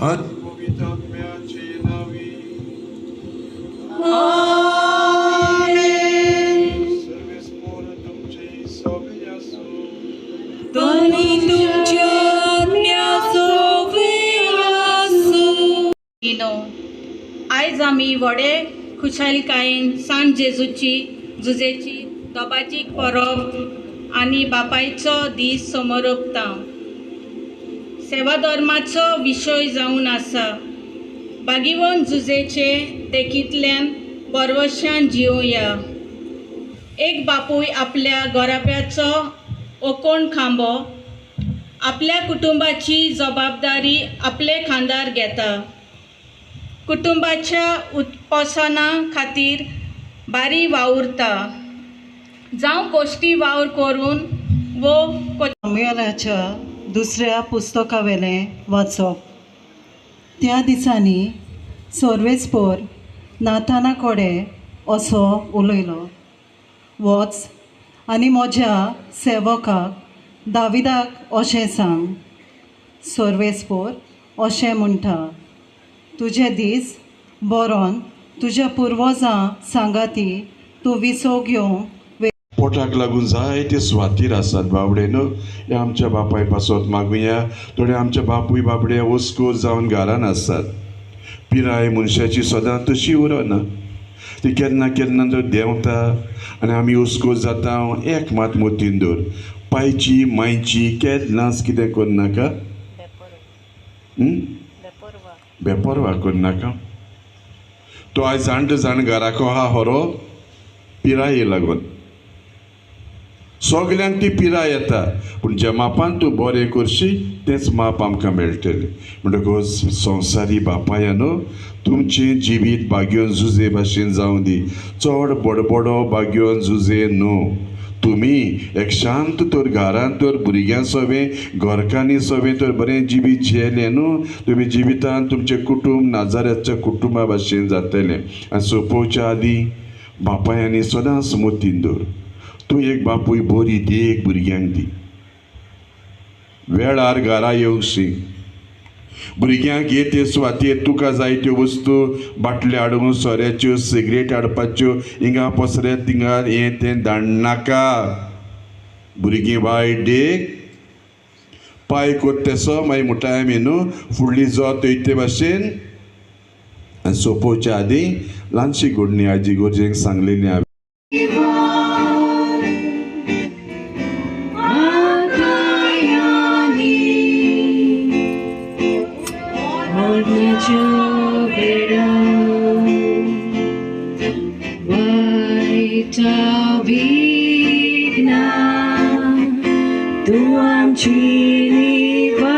आद पवित्रात्म्याचे नावे सर्वेस्पोर तुमचे सोबे असो. आयज आमी व्हडे खुशालकायेन सांत जेजूची जुजेची दोबाची परब आनी बापायचो दीस समोर ओंपता. सेवा धर्माचो विशय जावन आसा. बागीवन जुजेचे देखींतल्यान बरवशान जिवया. एक बापूय आपल्या गोराप्याचो ओकोण खांबो आपल्या कुटुंबाची जबाबदारी आपले खांदार घेता. कुटुंबाच्या उत्पोसना खातीर बारी वावुरता. जावं कोश्टी वावर करून वो सामुएलाच्या दुसऱ्या पुस्तकावेलें वाचप. त्या दिसांनी सर्वेस्पोर नाताना कडेन असो उलयलो, वच आनी म्हज्या सेवकाक दाविदाक अशें सांग. सर्वेस्पोर अशें म्हणटा, तुजे दीस बरोवन तुज्या पुर्वजां सांगाती तूं विसो घेवंक पोटाक लागून जायते सुवातीर आसात बाबडे न्हू. हे आमच्या बापाय पासत मागुया. थोडे आमचे बापूय बाबडे ओस्कोर जावन घरान आसात. पिराय मनशाची सदां तशी उरना. ती केन्ना केन्ना तर देंवता आनी आमी ओस्कोर जाता. एक मात मोतीन दवर, पांयची मांयची केन्नाच कितें करनाका, बेपरवा करनाका. तो आयज जाणटो जाण घराको आहा खरो पिराये लागून. सगल्यांक ती पिराय येता, पूण ज्या मापान तूं बरें करशी तेंच माप आमकां मेळटलें. म्हणटकच संवसारी बापाय न्हू, तुमचें जिवीत बागयोन झुजे भाशेन जावं दी. चड बडबडो बागयोन झुजे न्हू. तुमी एक शांत तर घरान तर भुरग्यां सवें घरकान्नी सवें तर बरें जिवीत जियेलें न्हू. तुमी जिवितान तुमचें कुटुंब नाजारेच्या कुटुंबा भाशेन जातलें. आनी सोंपोवच्या आदीं बापायांनी सदांच मोतीन दवर. तूं एक बापूय बरी देख भुरग्यांक दी. वेळार घरा येवशी. भुरग्यांक येते सुवातेर तुका जायत्यो वस्तू बाटल्यो हाडून सोऱ्याच्यो सिगरेट हाडपाच्यो हिंगा पसऱ्यात थिंगा हें तें धाडनाका. भुरगीं वायट देख पांय कोत्तेसो मागीर म्हणटा आमी न्हू फुडली जोत वयते भाशेन. आनी सोंपोवच्या आदीं ल्हानशी घोडणी आजी गोरजेक सांगलेली हांवें. तूं आमची निवा.